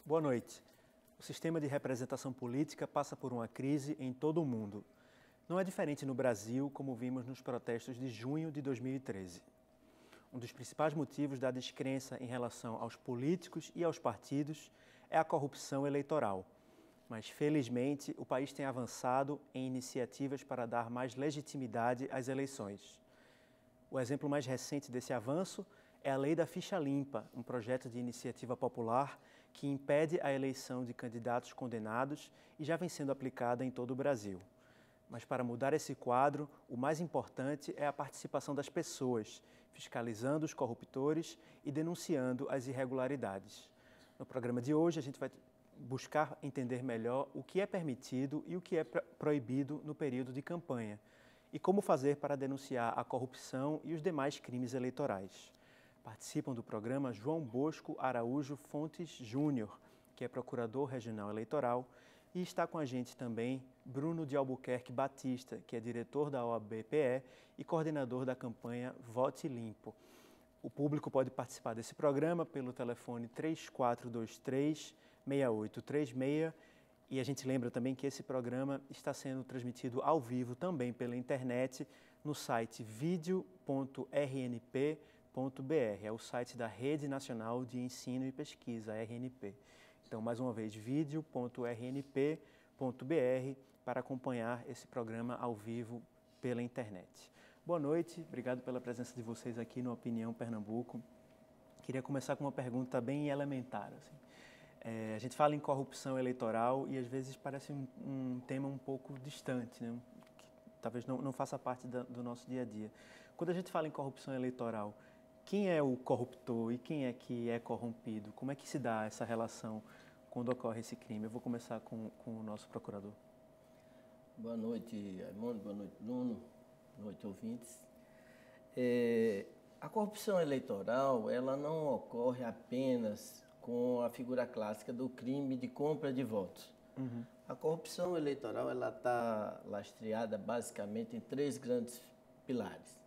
Boa noite. O sistema de representação política passa por uma crise em todo o mundo. Não é diferente no Brasil, como vimos nos protestos de junho de 2013. Um dos principais motivos da descrença em relação aos políticos e aos partidos é a corrupção eleitoral. Mas, felizmente, o país tem avançado em iniciativas para dar mais legitimidade às eleições. O exemplo mais recente desse avanço é a Lei da Ficha Limpa, um projeto de iniciativa popular que impede a eleição de candidatos condenados e já vem sendo aplicada em todo o Brasil. Mas para mudar esse quadro, o mais importante é a participação das pessoas, fiscalizando os corruptores e denunciando as irregularidades. No programa de hoje, a gente vai buscar entender melhor o que é permitido e o que é proibido no período de campanha e como fazer para denunciar a corrupção e os demais crimes eleitorais. Participam do programa João Bosco Araújo Fontes Júnior, que é procurador regional eleitoral, e está com a gente também Bruno de Albuquerque Batista, que é diretor da OAB-PE e coordenador da campanha Vote Limpo. O público pode participar desse programa pelo telefone 3423-6836 e a gente lembra também que esse programa está sendo transmitido ao vivo também pela internet no site video.rnp.br, é o site da Rede Nacional de Ensino e Pesquisa, RNP. Então, mais uma vez, video.rnp.br para acompanhar esse programa ao vivo pela internet. Boa noite, obrigado pela presença de vocês aqui no Opinião Pernambuco. Queria começar com uma pergunta bem elementar. Assim. A gente fala em corrupção eleitoral e às vezes parece um tema um pouco distante, né? Que talvez não faça parte do nosso dia a dia. Quando a gente fala em corrupção eleitoral, quem é o corruptor e quem é que é corrompido? Como é que se dá essa relação quando ocorre esse crime? Eu vou começar com o nosso procurador. Boa noite, Raimundo. Boa noite, Bruno. Boa noite, ouvintes. A corrupção eleitoral, ela não ocorre apenas com a figura clássica do crime de compra de votos. Uhum. A corrupção eleitoral, ela está lastreada basicamente em três grandes pilares,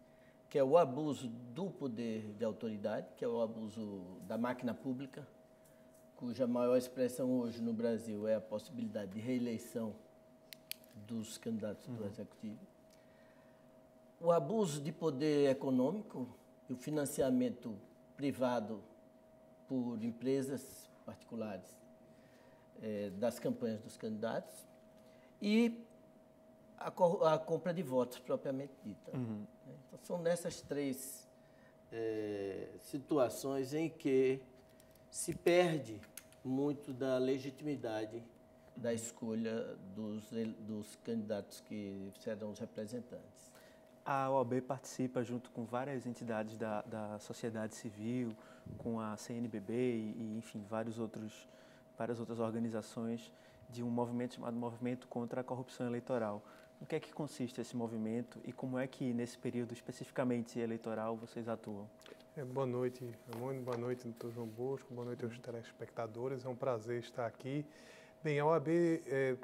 que é o abuso do poder de autoridade, que é o abuso da máquina pública, cuja maior expressão hoje no Brasil é a possibilidade de reeleição dos candidatos do Executivo. O abuso de poder econômico e o financiamento privado por empresas particulares das campanhas dos candidatos e a compra de votos propriamente dita. Uhum. Então, são nessas três situações em que se perde muito da legitimidade da escolha dos candidatos que serão os representantes. A OAB participa junto com várias entidades da sociedade civil, com a CNBB e enfim, várias outras organizações de um movimento chamado Movimento contra a Corrupção Eleitoral. O que é que consiste esse movimento e como é que, nesse período especificamente eleitoral, vocês atuam? Boa noite, Ramon. Boa noite, doutor João Bosco. Boa noite aos telespectadores. É um prazer estar aqui. Bem, a OAB,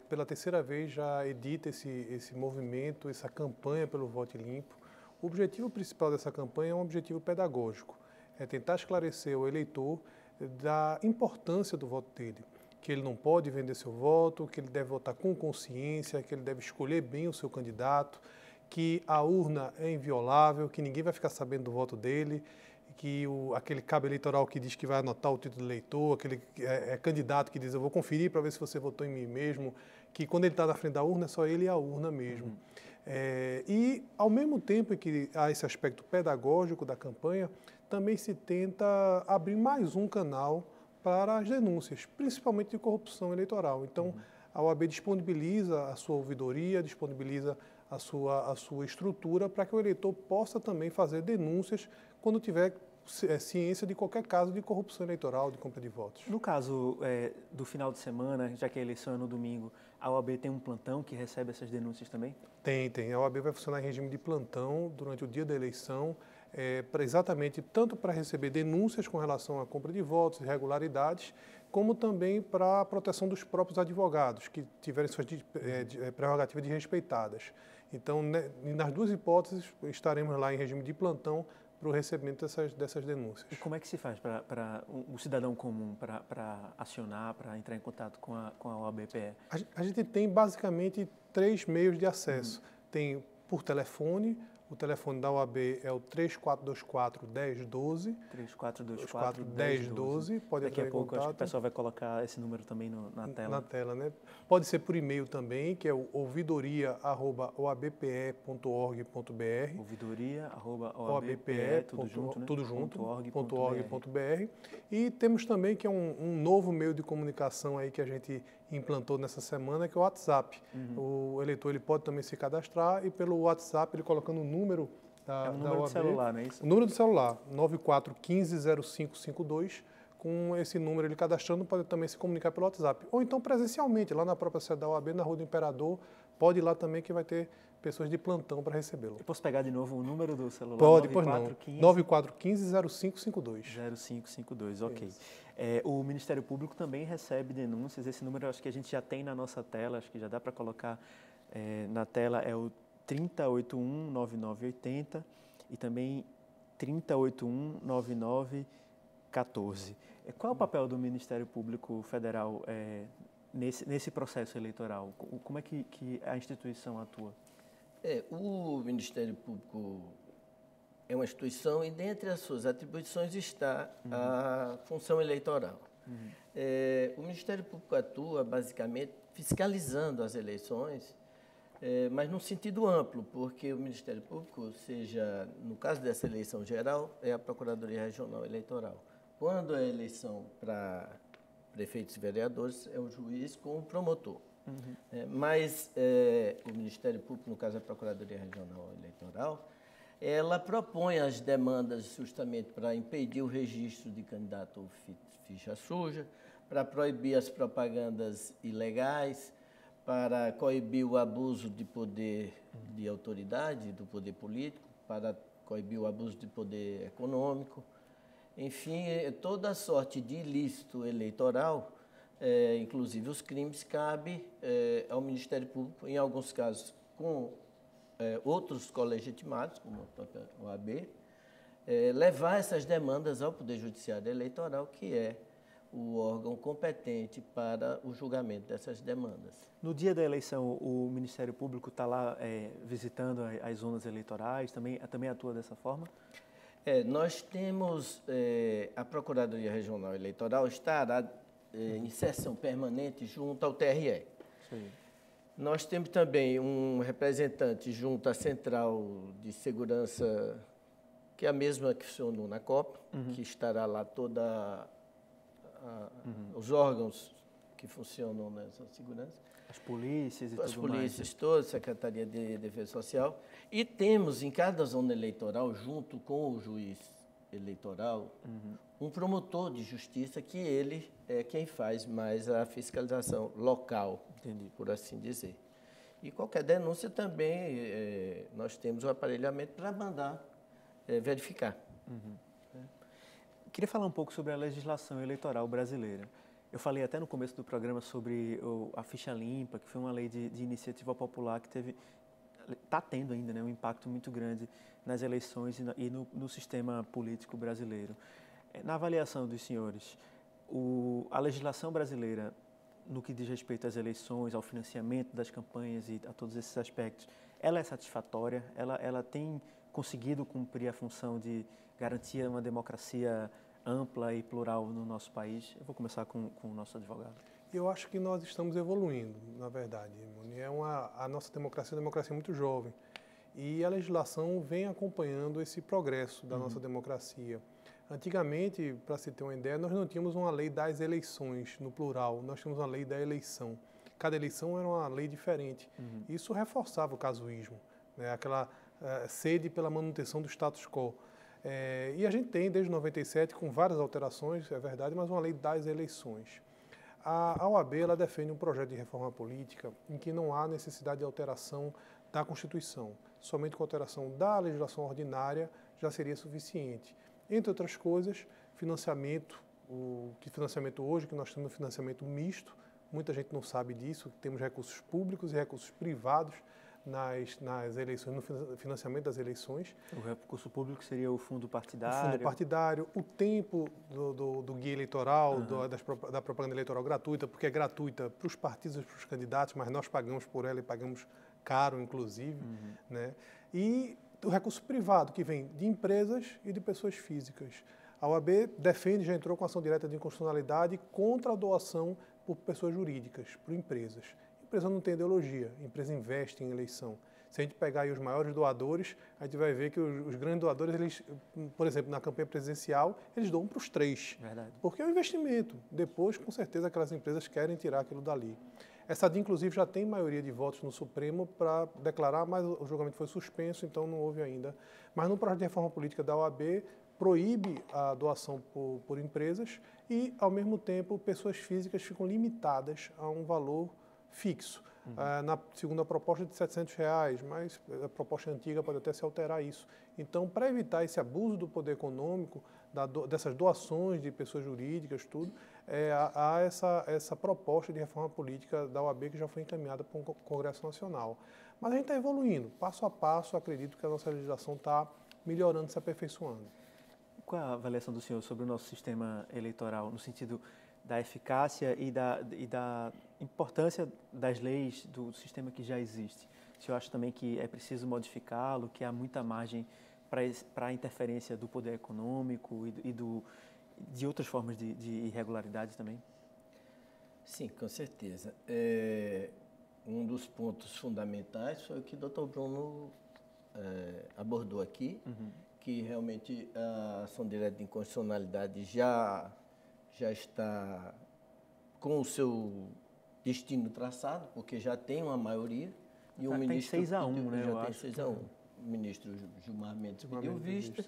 pela terceira vez, já edita esse movimento, essa campanha pelo Vote Limpo. O objetivo principal dessa campanha é um objetivo pedagógico, é tentar esclarecer ao eleitor da importância do voto dele, que ele não pode vender seu voto, que ele deve votar com consciência, que ele deve escolher bem o seu candidato, que a urna é inviolável, que ninguém vai ficar sabendo do voto dele, que aquele cabo eleitoral que diz que vai anotar o título do eleitor, aquele candidato que diz eu vou conferir para ver se você votou em mim mesmo, que quando ele está na frente da urna é só ele e a urna mesmo. Uhum. E ao mesmo tempo que há esse aspecto pedagógico da campanha, também se tenta abrir mais um canal para as denúncias, principalmente de corrupção eleitoral. Então, a OAB disponibiliza a sua ouvidoria, disponibiliza a sua estrutura para que o eleitor possa também fazer denúncias quando tiver ciência de qualquer caso de corrupção eleitoral, de compra de votos. No caso do final de semana, já que a eleição é no domingo, a OAB tem um plantão que recebe essas denúncias também? Tem. A OAB vai funcionar em regime de plantão durante o dia da eleição, exatamente tanto para receber denúncias com relação à compra de votos, irregularidades, como também para a proteção dos próprios advogados, que tiverem suas prerrogativas desrespeitadas. Então, nas duas hipóteses, estaremos lá em regime de plantão para o recebimento dessas denúncias. E como é que se faz para o cidadão comum para acionar, para entrar em contato com a OAB-PE? A gente tem basicamente 3 meios de acesso. Tem por telefone, o telefone da OAB é o 3424-1012. 3424-1012. Pode Daqui entrar a pouco em acho que o contato. pessoal vai colocar esse número também na tela. Na tela, né? Pode ser por e-mail também, que é o ouvidoria@oabpe.org.br. Ouvidoria@oabpe, tudo junto, né? .org.br. E temos também que é um novo meio de comunicação aí que a gente implantou nessa semana, que é o WhatsApp. O eleitor ele pode também se cadastrar e pelo WhatsApp ele colocando o número da número OAB, de celular, não é isso? O número do celular, 94150552. Com esse número ele cadastrando, pode também se comunicar pelo WhatsApp. Ou então presencialmente, lá na própria sede da OAB, na Rua do Imperador, pode ir lá também que vai ter pessoas de plantão para recebê-lo. Eu posso pegar de novo o número do celular? Pode, pois não. 9415-0552. 0552, ok. O Ministério Público também recebe denúncias. Esse número eu acho que a gente já tem na nossa tela, acho que já dá para colocar na tela, é o 3081-9980 e também 3081-9914. Qual é o papel do Ministério Público Federal nesse processo eleitoral? Como é que a instituição atua? O Ministério Público é uma instituição e dentre as suas atribuições está a função eleitoral. O Ministério Público atua basicamente fiscalizando as eleições, mas num sentido amplo, porque o Ministério Público, seja no caso dessa eleição geral, é a Procuradoria Regional Eleitoral. Quando é eleição para prefeitos e vereadores, é o juiz com o promotor. Mas o Ministério Público, no caso a Procuradoria Regional Eleitoral, ela propõe as demandas justamente para impedir o registro de candidato ou ficha suja, para proibir as propagandas ilegais, para coibir o abuso de poder de autoridade, do poder político, para coibir o abuso de poder econômico. Enfim, toda sorte de ilícito eleitoral, inclusive os crimes, cabe ao Ministério Público, em alguns casos com outros colegitimados, como a própria OAB, levar essas demandas ao Poder Judiciário Eleitoral, que é o órgão competente para o julgamento dessas demandas. No dia da eleição, o Ministério Público está lá visitando as zonas eleitorais, também atua dessa forma? Nós temos, a Procuradoria Regional Eleitoral estará em sessão permanente junto ao TRE. Sim. Nós temos também um representante junto à Central de Segurança, que é a mesma que funcionou na Copa, que estará lá os órgãos que funcionam nessa segurança. As polícias e tudo mais. As polícias todas, Secretaria de Defesa Social. E temos em cada zona eleitoral, junto com o juiz eleitoral, um promotor de justiça que ele é quem faz mais a fiscalização local, por assim dizer. E qualquer denúncia também, nós temos o aparelhamento para mandar verificar. Queria falar um pouco sobre a legislação eleitoral brasileira. Eu falei até no começo do programa sobre a ficha limpa, que foi uma lei de iniciativa popular que está tendo ainda, né, um impacto muito grande nas eleições e no sistema político brasileiro. Na avaliação dos senhores, a legislação brasileira, no que diz respeito às eleições, ao financiamento das campanhas e a todos esses aspectos, ela é satisfatória? Ela tem conseguido cumprir a função de garantir uma democracia ampla e plural no nosso país? Eu vou começar com o nosso advogado. Eu acho que nós estamos evoluindo, na verdade. A nossa democracia é uma democracia muito jovem e a legislação vem acompanhando esse progresso da nossa democracia. Antigamente, para se ter uma ideia, nós não tínhamos uma lei das eleições, no plural, nós tínhamos uma lei da eleição. Cada eleição era uma lei diferente. Isso reforçava o casuísmo, né? Aquela sede pela manutenção do status quo. E a gente tem, desde 97, com várias alterações, é verdade, mas uma lei das eleições. A OAB ela defende um projeto de reforma política em que não há necessidade de alteração da Constituição. Somente com alteração da legislação ordinária já seria suficiente. Entre outras coisas, financiamento hoje, que nós temos financiamento misto, muita gente não sabe disso, temos recursos públicos e recursos privados nas eleições, no financiamento das eleições. O recurso público seria o fundo partidário? O fundo partidário, o tempo do guia eleitoral, da propaganda eleitoral gratuita, porque é gratuita para os partidos e para os candidatos, mas nós pagamos por ela e pagamos caro, inclusive, né? E o recurso privado, que vem de empresas e de pessoas físicas. A OAB defende, já entrou com ação direta de inconstitucionalidade contra a doação por pessoas jurídicas, por empresas. A empresa não tem ideologia, a empresa investe em eleição. Se a gente pegar aí os maiores doadores, a gente vai ver que os grandes doadores, eles, por exemplo, na campanha presidencial, eles doam para os 3. Verdade. Porque é um investimento. Depois, com certeza, aquelas empresas querem tirar aquilo dali. Essa DIN, inclusive, já tem maioria de votos no Supremo para declarar, mas o julgamento foi suspenso, então não houve ainda. Mas no projeto de reforma política da OAB, proíbe a doação por empresas e, ao mesmo tempo, pessoas físicas ficam limitadas a um valor fixo. Na segunda proposta de R$700, mas a proposta antiga pode até se alterar isso. Então, para evitar esse abuso do poder econômico, dessas doações de pessoas jurídicas, tudo, há essa proposta de reforma política da OAB que já foi encaminhada para o Congresso Nacional. Mas a gente está evoluindo, passo a passo, acredito que a nossa legislação está melhorando, se aperfeiçoando. Qual a avaliação do senhor sobre o nosso sistema eleitoral, no sentido da eficácia e da importância das leis do sistema que já existe? O senhor acha também que é preciso modificá-lo, que há muita margem para a interferência do poder econômico e de outras formas de irregularidade também? Sim, com certeza. Um dos pontos fundamentais foi o que o Dr. Bruno abordou aqui, que realmente a ação direta de inconstitucionalidade já está com o seu destino traçado, porque já tem uma maioria. E o ministro tem 6-1, né? Já tem 6-1. O ministro Gilmar Mendes pediu vista,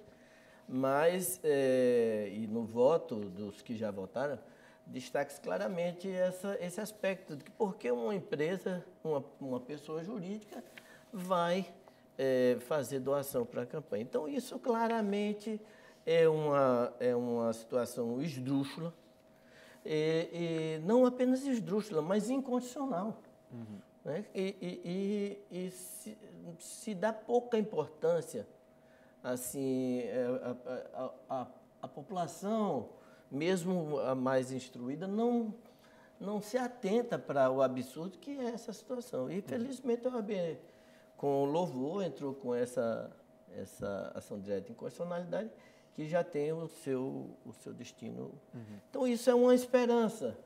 mas, e no voto dos que já votaram, destaca-se claramente esse aspecto de que porque uma empresa, uma pessoa jurídica, vai fazer doação para a campanha. Então, isso claramente é uma situação esdrúxula, e não apenas esdrúxula, mas incondicional. Né? E se dá pouca importância, assim, a população, mesmo a mais instruída, não se atenta para o absurdo que é essa situação. E, felizmente, a OAB, com louvor, entrou com essa ação direta de inconstitucionalidade, que já tem o seu destino. Então, isso é uma esperança.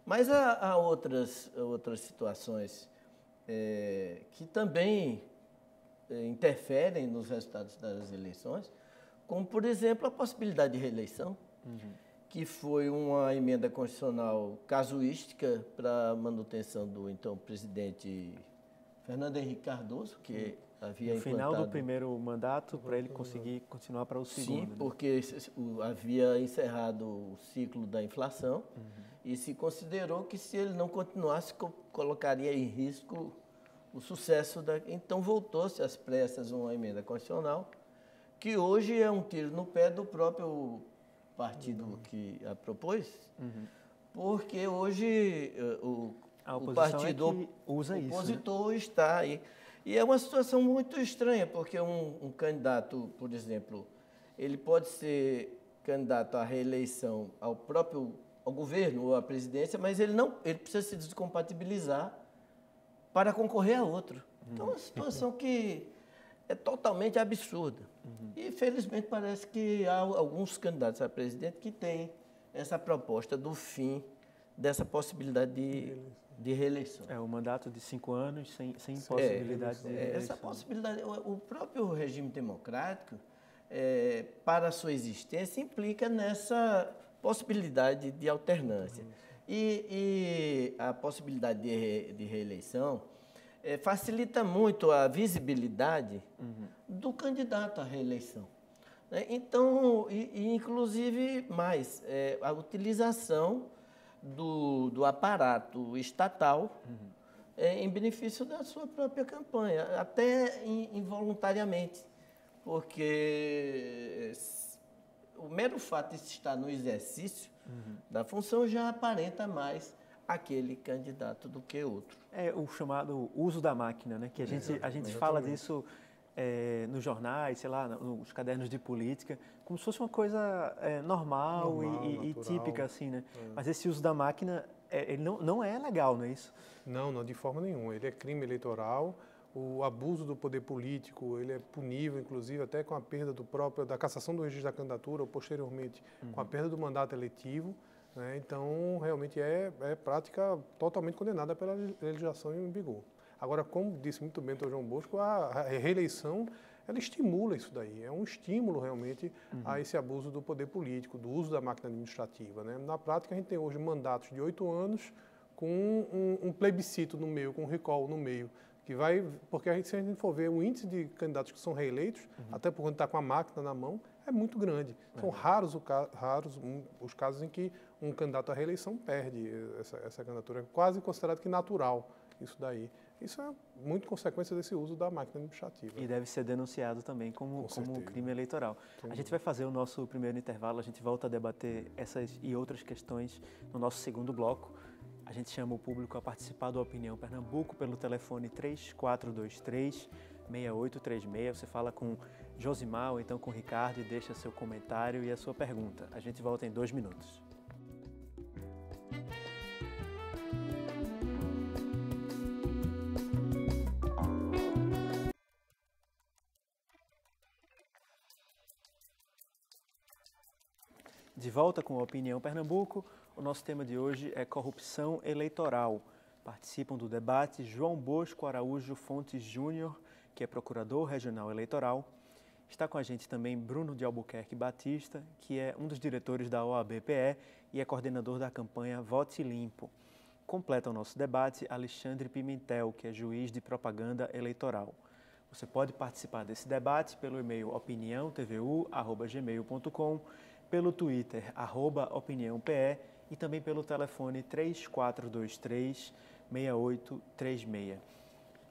Mas há outras situações que também interferem nos resultados das eleições, como, por exemplo, a possibilidade de reeleição, que foi uma emenda constitucional casuística para a manutenção do então presidente Fernando Henrique Cardoso, que havia no final do primeiro mandato, para ele conseguir continuar para o segundo. Sim, porque havia encerrado o ciclo da inflação e se considerou que se ele não continuasse, colocaria em risco o sucesso da... Então voltou-se às pressas uma emenda constitucional, que hoje é um tiro no pé do próprio partido que a propôs, porque hoje o partido opositor está aí. E é uma situação muito estranha, porque um candidato, por exemplo, ele pode ser candidato à reeleição ao governo ou à presidência, mas ele precisa se descompatibilizar para concorrer a outro. Então, é uma situação que é totalmente absurda. E, felizmente, parece que há alguns candidatos a presidente que têm essa proposta do fim dessa possibilidade de reeleição. O mandato de 5 anos sem possibilidade de reeleição. Essa possibilidade, o próprio regime democrático, para a sua existência, implica nessa possibilidade de alternância. E a possibilidade de reeleição facilita muito a visibilidade do candidato à reeleição. Então, inclusive mais, a utilização do aparato estatal em benefício da sua própria campanha, até involuntariamente, porque o mero fato de estar no exercício da função já aparenta mais aquele candidato do que outro. É o chamado uso da máquina, né? Que a gente fala disso nos jornais, sei lá, nos cadernos de política, como se fosse uma coisa normal e típica, assim, né? Mas esse uso da máquina, ele não é legal, não é isso? Não, de forma nenhuma. Ele é crime eleitoral. O abuso do poder político, ele é punível, inclusive, até com a perda da cassação do registro da candidatura, ou posteriormente com a perda do mandato eletivo. Né? Então, realmente é prática totalmente condenada pela legislação em vigor. Agora, como disse muito bem o Dr. João Bosco, a reeleição, ela estimula isso daí. É um estímulo, realmente, a esse abuso do poder político, do uso da máquina administrativa. Né? Na prática, a gente tem hoje mandatos de 8 anos com um plebiscito no meio, com um recall no meio, que vai, porque se a gente for ver o índice de candidatos que são reeleitos, até por quando está com a máquina na mão, é muito grande. São raros os casos em que um candidato à reeleição perde essa candidatura. É quase considerado que natural isso daí. Isso é muito consequência desse uso da máquina administrativa. E deve ser denunciado também como crime eleitoral. A gente vai fazer o nosso primeiro intervalo, a gente volta a debater essas e outras questões no nosso segundo bloco. A gente chama o público a participar do Opinião Pernambuco pelo telefone 3423-6836. Você fala com Josimar ou então com o Ricardo e deixa seu comentário e a sua pergunta. A gente volta em 2 minutos. De volta com a Opinião Pernambuco, o nosso tema de hoje é corrupção eleitoral. Participam do debate João Bosco Araújo Fontes Júnior, que é procurador regional eleitoral. Está com a gente também Bruno de Albuquerque Batista, que é um dos diretores da OAB-PE e é coordenador da campanha Vote Limpo. Completa o nosso debate Alexandre Pimentel, que é juiz de propaganda eleitoral. Você pode participar desse debate pelo e-mail opiniãotvu@gmail.com, pelo Twitter, @opiniãope, e também pelo telefone 3423-6836.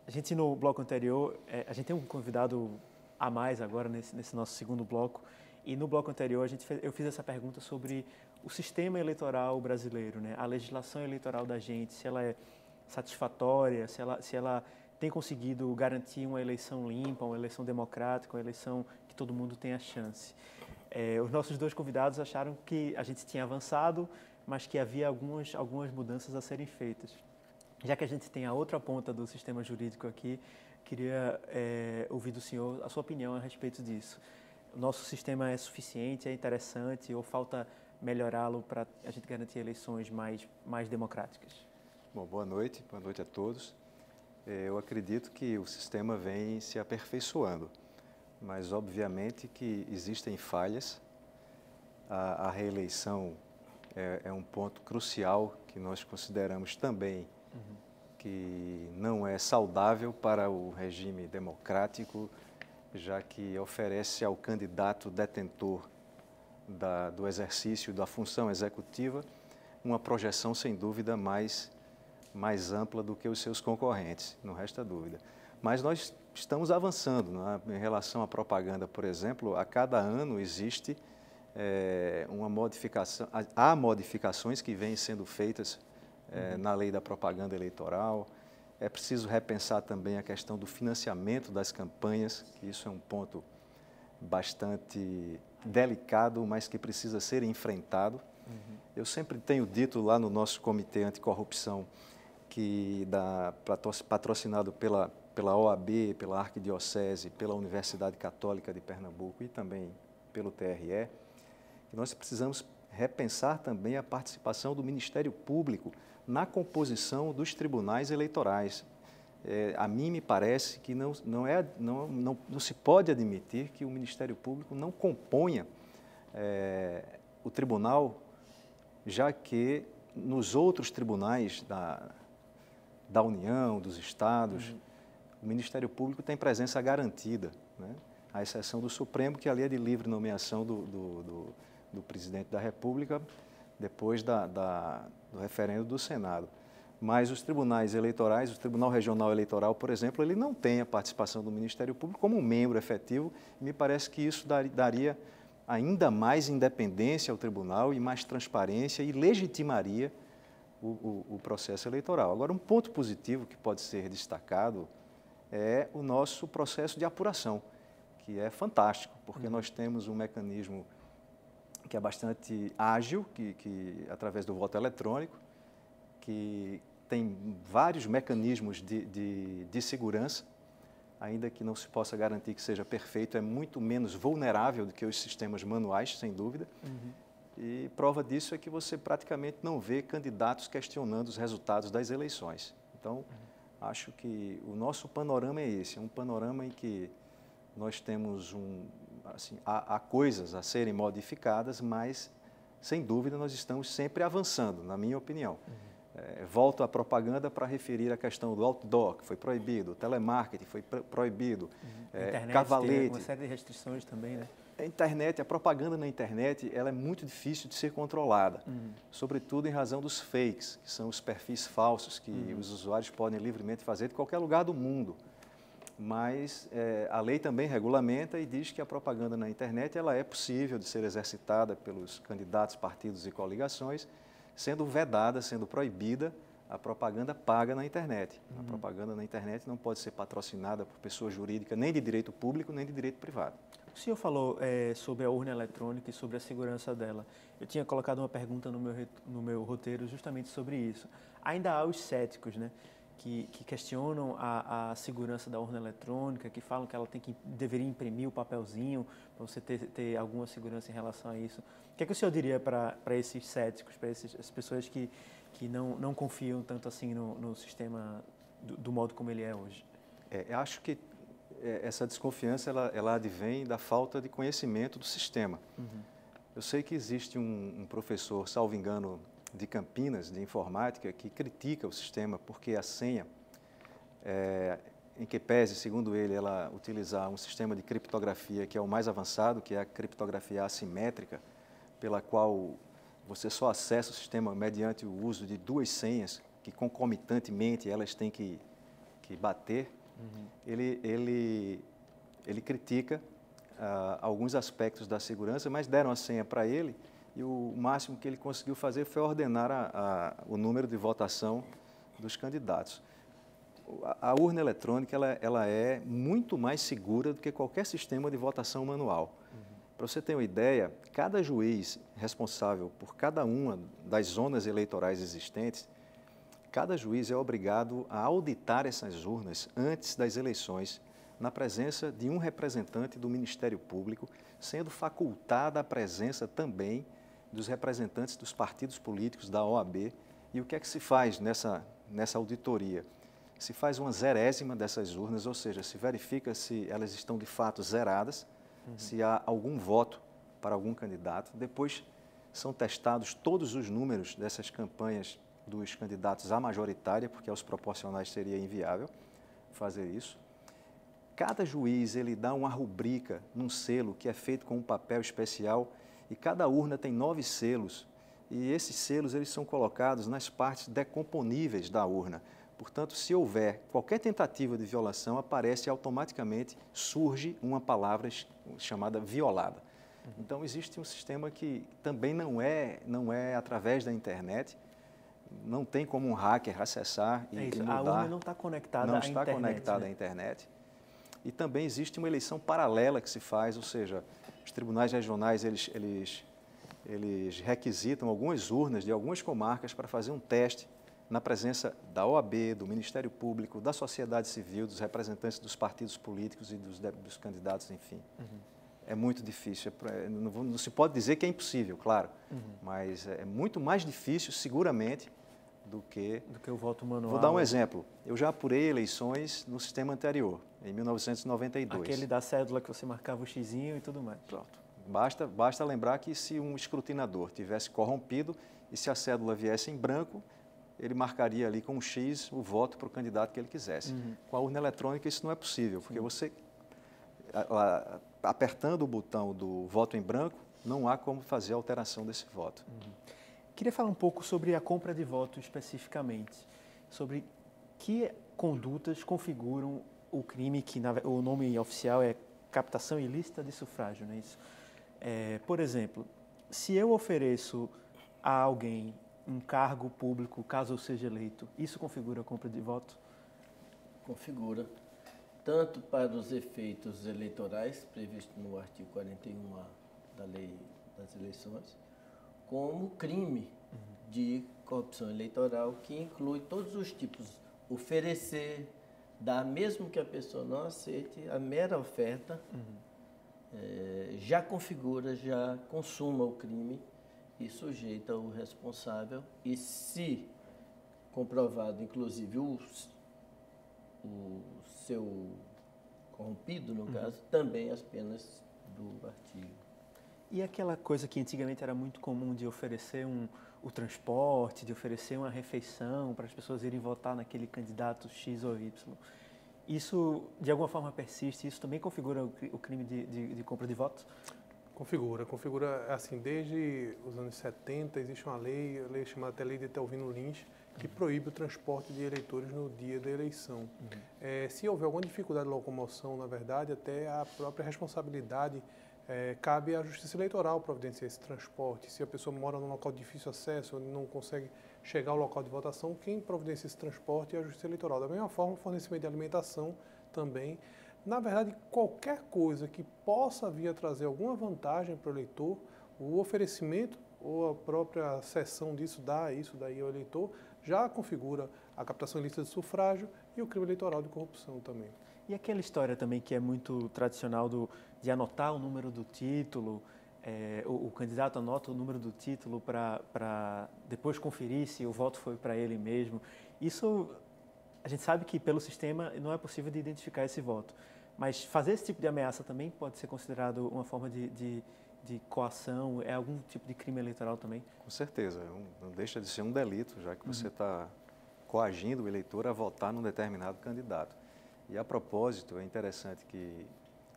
A gente, no bloco anterior, a gente tem um convidado a mais agora nesse nosso segundo bloco, e no bloco anterior eu fiz essa pergunta sobre o sistema eleitoral brasileiro, né? A legislação eleitoral da gente, se ela é satisfatória, se ela tem conseguido garantir uma eleição limpa, uma eleição democrática, uma eleição que todo mundo tenha chance. Os nossos dois convidados acharam que a gente tinha avançado, mas que havia algumas mudanças a serem feitas. Já que a gente tem a outra ponta do sistema jurídico aqui, queria ouvir do senhor a sua opinião a respeito disso. O nosso sistema é suficiente, é interessante, ou falta melhorá-lo para a gente garantir eleições mais democráticas? Bom, boa noite a todos. Eu acredito que o sistema vem se aperfeiçoando, mas obviamente que existem falhas. A reeleição é um ponto crucial que nós consideramos também que não é saudável para o regime democrático, já que oferece ao candidato detentor do exercício da função executiva uma projeção, sem dúvida, mais ampla do que os seus concorrentes, não resta dúvida. Mas nós estamos avançando, né? Em relação à propaganda, por exemplo, a cada ano existe uma modificação, há modificações que vêm sendo feitas na lei da propaganda eleitoral. É preciso repensar também a questão do financiamento das campanhas, que isso é um ponto bastante delicado, mas que precisa ser enfrentado. Eu sempre tenho dito lá no nosso Comitê Anticorrupção, patrocinado pela OAB, pela Arquidiocese, pela Universidade Católica de Pernambuco e também pelo TRE, que nós precisamos repensar também a participação do Ministério Público na composição dos tribunais eleitorais. A mim me parece que não se pode admitir que o Ministério Público não componha o tribunal, já que nos outros tribunais da União, dos Estados, o Ministério Público tem presença garantida, né? À exceção do Supremo, que ali é de livre nomeação do Presidente da República, depois do referendo do Senado. Mas os tribunais eleitorais, o Tribunal Regional Eleitoral, por exemplo, ele não tem a participação do Ministério Público como um membro efetivo, e me parece que isso daria ainda mais independência ao tribunal e mais transparência e legitimaria o processo eleitoral. Agora, um ponto positivo que pode ser destacado é o nosso processo de apuração, que é fantástico, porque nós temos um mecanismo que é bastante ágil, que através do voto eletrônico, que tem vários mecanismos de segurança, ainda que não se possa garantir que seja perfeito, é muito menos vulnerável do que os sistemas manuais, sem dúvida. E prova disso é que você praticamente não vê candidatos questionando os resultados das eleições. Então, acho que o nosso panorama é esse, é um panorama em que nós temos há coisas a serem modificadas, mas, sem dúvida, nós estamos sempre avançando, na minha opinião. Volto à propaganda para referir a questão do outdoor, que foi proibido, o telemarketing foi proibido, internet, cavalete. tem uma série de restrições também, né? A internet, a propaganda na internet, ela é muito difícil de ser controlada, sobretudo em razão dos fakes, que são os perfis falsos que os usuários podem livremente fazer de qualquer lugar do mundo. Mas a lei também regulamenta e diz que a propaganda na internet ela é possível de ser exercitada pelos candidatos, partidos e coligações, sendo vedada, sendo proibida a propaganda paga na internet. A propaganda na internet não pode ser patrocinada por pessoa jurídica nem de direito público nem de direito privado. O senhor falou sobre a urna eletrônica e sobre a segurança dela. Eu tinha colocado uma pergunta no meu roteiro justamente sobre isso. Ainda há os céticos, né, que questionam a segurança da urna eletrônica, que falam que ela deveria imprimir o papelzinho para você ter alguma segurança em relação a isso. O que é que o senhor diria para esses céticos, para essas pessoas que não confiam tanto assim no sistema do modo como ele é hoje? Eu acho que essa desconfiança ela advém da falta de conhecimento do sistema. Eu sei que existe um professor, salvo engano, de Campinas, de informática, que critica o sistema porque a senha, em que pese, segundo ele, ela utilizar um sistema de criptografia que é o mais avançado, que é a criptografia assimétrica, pela qual você só acessa o sistema mediante o uso de duas senhas, que concomitantemente elas têm que bater. Ele critica alguns aspectos da segurança, mas deram a senha para ele e o máximo que ele conseguiu fazer foi ordenar o número de votação dos candidatos. A urna eletrônica ela é muito mais segura do que qualquer sistema de votação manual. Para você ter uma ideia, cada juiz responsável por cada uma das zonas eleitorais existentes, cada juiz é obrigado a auditar essas urnas antes das eleições, na presença de um representante do Ministério Público, sendo facultada a presença também dos representantes dos partidos políticos da OAB. E o que é que se faz nessa auditoria? Se faz uma zerésima dessas urnas, ou seja, se verifica se elas estão de fato zeradas, se há algum voto para algum candidato. Depois são testados todos os números dessas campanhas dos candidatos à majoritária, porque aos proporcionais seria inviável fazer isso. Cada juiz ele dá uma rubrica num selo que é feito com um papel especial e cada urna tem 9 selos e esses selos eles são colocados nas partes decomponíveis da urna. Portanto, se houver qualquer tentativa de violação, automaticamente surge uma palavra chamada violada. Então, existe um sistema que também não é através da internet, não tem como um hacker acessar e mudar. A urna não está conectada à internet. Não está conectada à internet. E também existe uma eleição paralela que se faz, ou seja, os tribunais regionais eles requisitam algumas urnas de algumas comarcas para fazer um teste na presença da OAB, do Ministério Público, da sociedade civil, dos representantes dos partidos políticos e dos candidatos, enfim. É muito difícil. Não se pode dizer que é impossível, claro, mas é muito mais difícil, seguramente, do que o voto manual. Vou dar um exemplo. Eu já apurei eleições no sistema anterior, em 1992. Aquele da cédula que você marcava o xizinho e tudo mais. Pronto. Basta lembrar que se um escrutinador tivesse corrompido e se a cédula viesse em branco, ele marcaria ali com um X o voto para o candidato que ele quisesse. Com a urna eletrônica isso não é possível, porque você, apertando o botão do voto em branco, não há como fazer a alteração desse voto. Queria falar um pouco sobre a compra de voto especificamente, sobre que condutas configuram o crime, que o nome oficial é captação ilícita de sufrágio, não é isso? Por exemplo, se eu ofereço a alguém um cargo público, caso eu seja eleito, isso configura a compra de voto? Configura, tanto para os efeitos eleitorais, previstos no artigo 41A da Lei das Eleições, como crime de corrupção eleitoral, que inclui todos os tipos, oferecer, dar, mesmo que a pessoa não aceite, a mera oferta, já configura, já consuma o crime e sujeita o responsável. E se comprovado, inclusive, o seu corrompido, no caso, também as penas do artigo. E aquela coisa que antigamente era muito comum de oferecer o transporte, de oferecer uma refeição para as pessoas irem votar naquele candidato X ou Y, isso de alguma forma persiste? Isso também configura o crime de compra de votos? Configura assim, desde os anos 70 existe uma lei, a lei chamada até Lei de Etelvino Lins, que proíbe o transporte de eleitores no dia da eleição. Se houver alguma dificuldade de locomoção, na verdade, até a própria responsabilidade cabe à Justiça Eleitoral providenciar esse transporte. Se a pessoa mora num local de difícil acesso, onde não consegue chegar ao local de votação, quem providencia esse transporte é a Justiça Eleitoral. Da mesma forma, o fornecimento de alimentação também. Na verdade, qualquer coisa que possa vir a trazer alguma vantagem para o eleitor, o oferecimento ou a própria cessão disso, dá isso daí ao eleitor, já configura a captação ilícita de sufrágio e o crime eleitoral de corrupção também. E aquela história também que é muito tradicional de anotar o número do título, o candidato anota o número do título para depois conferir se o voto foi para ele mesmo. Isso, a gente sabe que pelo sistema não é possível de identificar esse voto. Mas fazer esse tipo de ameaça também pode ser considerado uma forma de coação, é algum tipo de crime eleitoral também? Com certeza, não deixa de ser um delito, já que você está coagindo o eleitor a votar num determinado candidato. E a propósito, é interessante que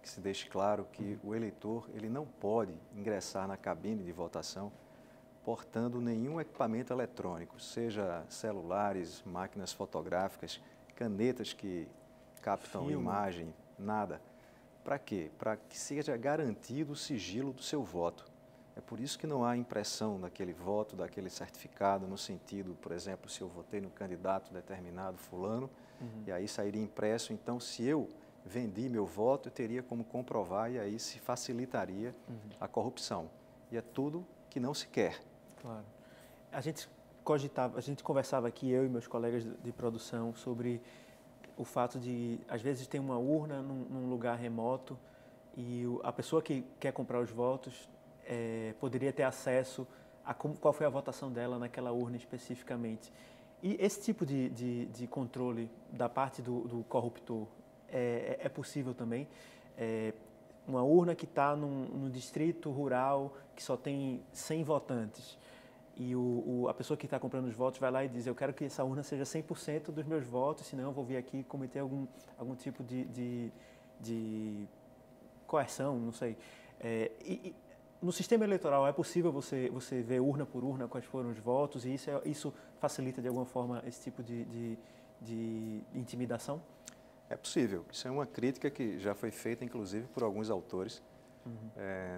se deixe claro que o eleitor ele não pode ingressar na cabine de votação portando nenhum equipamento eletrônico, seja celulares, máquinas fotográficas, canetas que captam imagem, nada. Para quê? Para que seja garantido o sigilo do seu voto. É por isso que não há impressão daquele voto, daquele certificado, no sentido, por exemplo, se eu votei no candidato determinado, fulano, e aí sairia impresso. Então, se eu vendi meu voto, eu teria como comprovar e aí se facilitaria a corrupção. E é tudo que não se quer. Claro. A gente conversava aqui, eu e meus colegas de produção, sobre o fato de, às vezes, ter uma urna num lugar remoto e a pessoa que quer comprar os votos poderia ter acesso a qual foi a votação dela naquela urna especificamente. E esse tipo de controle da parte do corruptor é possível também? Uma urna que está num distrito rural que só tem 100 votantes e a pessoa que está comprando os votos vai lá e diz: eu quero que essa urna seja 100% dos meus votos, senão eu vou vir aqui cometer algum tipo de coerção, não sei. No sistema eleitoral é possível você ver urna por urna quais foram os votos e isso facilita de alguma forma esse tipo de intimidação? É possível. Isso é uma crítica que já foi feita, inclusive, por alguns autores,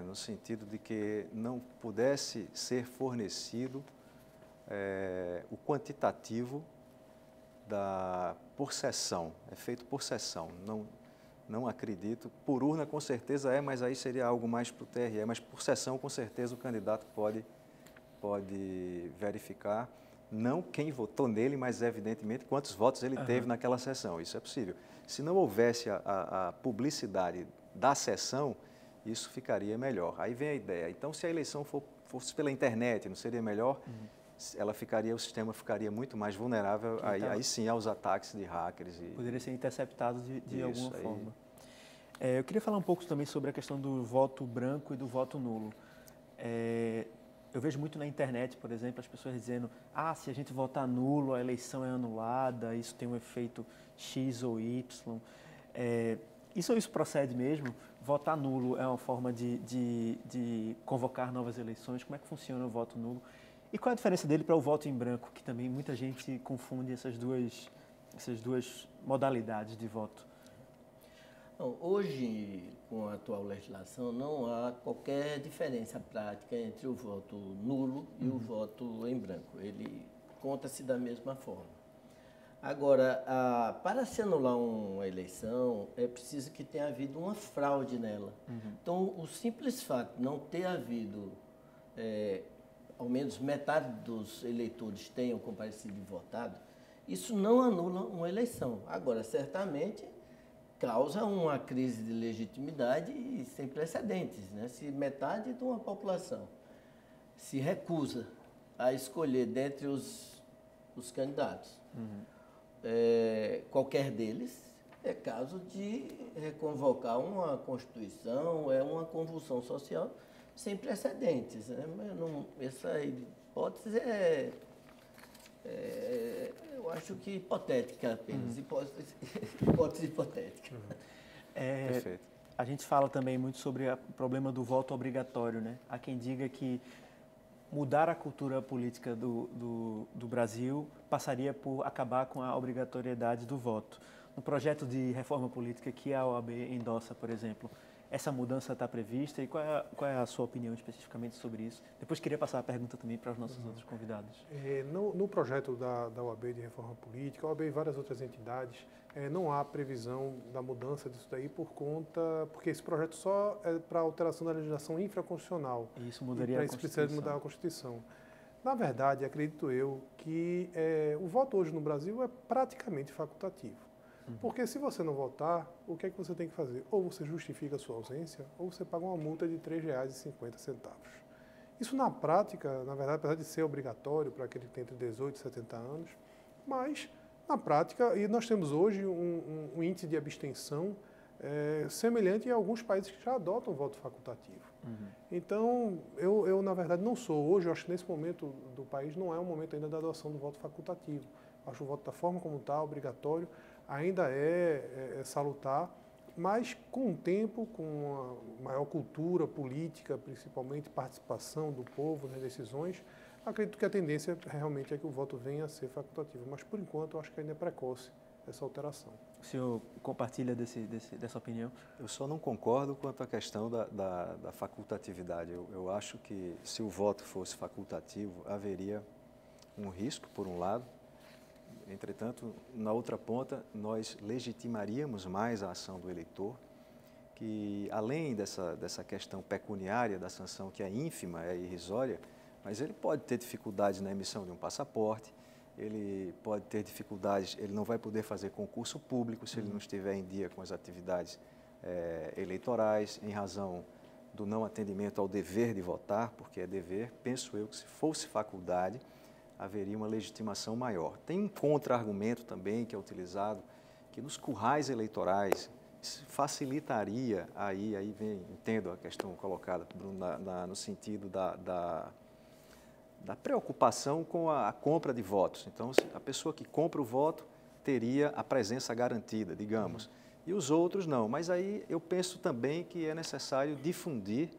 no sentido de que não pudesse ser fornecido o quantitativo por sessão. É feito por sessão. Não acredito. Por urna, com certeza mas aí seria algo mais para o TRE. Mas por sessão, com certeza, o candidato pode verificar, não quem votou nele, mas, evidentemente, quantos votos ele teve naquela sessão. Isso é possível. Se não houvesse a publicidade da sessão, isso ficaria melhor. Aí vem a ideia. Então, se a eleição fosse pela internet, não seria melhor? O sistema ficaria muito mais vulnerável, aí sim, aos ataques de hackers. Poderia ser interceptado de alguma forma. Eu queria falar um pouco também sobre a questão do voto branco e do voto nulo. Eu vejo muito na internet, por exemplo, as pessoas dizendo: se a gente votar nulo, a eleição é anulada, isso tem um efeito X ou Y. Isso procede mesmo? Votar nulo é uma forma de convocar novas eleições? Como é que funciona o voto nulo? E qual é a diferença dele para o voto em branco, que também muita gente confunde essas duas modalidades de voto? Então, hoje, com a atual legislação, não há qualquer diferença prática entre o voto nulo e o voto em branco. Ele conta-se da mesma forma. Agora, para se anular uma eleição, é preciso que tenha havido uma fraude nela. Então, o simples fato de não ter havido, ao menos metade dos eleitores tenham comparecido e votado, isso não anula uma eleição. Agora, certamente, causa uma crise de legitimidade sem precedentes, né? Se metade de uma população se recusa a escolher dentre os candidatos, qualquer deles, é caso de reconvocar uma Constituição, uma convulsão social sem precedentes, né? Mas não, essa hipótese eu acho que hipotética apenas, hipótese hipotética. Perfeito. A gente fala também muito sobre o problema do voto obrigatório, né? Há quem diga que mudar a cultura política do Brasil passaria por acabar com a obrigatoriedade do voto. No projeto de reforma política que a OAB endossa, por exemplo, essa mudança está prevista e qual é a sua opinião especificamente sobre isso? Depois queria passar a pergunta também para os nossos outros convidados. No projeto da OAB de reforma política, a OAB e várias outras entidades, não há previsão da mudança disso daí porque esse projeto só é para alteração da legislação infraconstitucional. E isso mudaria a Constituição. Para isso precisa mudar a Constituição. Na verdade, acredito eu que o voto hoje no Brasil é praticamente facultativo. Porque se você não votar, o que é que você tem que fazer? Ou você justifica a sua ausência, ou você paga uma multa de R$ 3,50. Isso na prática, na verdade, apesar de ser obrigatório para aquele que tem entre 18 e 70 anos, mas na prática, e nós temos hoje um índice de abstenção semelhante a alguns países que já adotam o voto facultativo. Então, eu na verdade não sou hoje, eu acho que nesse momento do país não é o momento ainda da adoção do voto facultativo. Acho o voto da forma como está, obrigatório, ainda é salutar, mas com o tempo, com uma maior cultura política, principalmente participação do povo nas decisões, acredito que a tendência realmente é que o voto venha a ser facultativo. Mas, por enquanto, eu acho que ainda é precoce essa alteração. O senhor compartilha dessa opinião? Eu só não concordo quanto à questão da facultatividade. Eu acho que se o voto fosse facultativo, haveria um risco, por um lado. Entretanto, na outra ponta, nós legitimaríamos mais a ação do eleitor, que além dessa questão pecuniária da sanção, que é ínfima, é irrisória, mas ele pode ter dificuldades na emissão de um passaporte, ele pode ter dificuldades, ele não vai poder fazer concurso público se ele não estiver em dia com as atividades eleitorais, em razão do não atendimento ao dever de votar, porque é dever. Penso eu que se fosse faculdade, haveria uma legitimação maior. Tem um contra-argumento também que é utilizado, que nos currais eleitorais facilitaria, aí entendo a questão colocada, Bruno, no sentido da preocupação com a compra de votos. Então, a pessoa que compra o voto teria a presença garantida, digamos, e os outros não. Mas aí eu penso também que é necessário difundir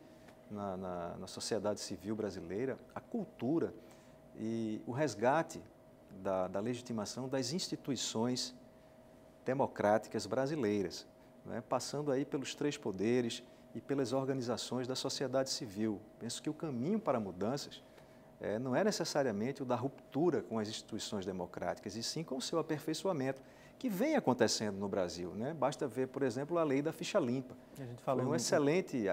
na sociedade civil brasileira a cultura e o resgate da legitimação das instituições democráticas brasileiras, né? Passando aí pelos três poderes e pelas organizações da sociedade civil. Penso que o caminho para mudanças não é necessariamente o da ruptura com as instituições democráticas, e sim com o seu aperfeiçoamento, que vem acontecendo no Brasil, né? Basta ver, por exemplo, a lei da ficha limpa. Foi um excelente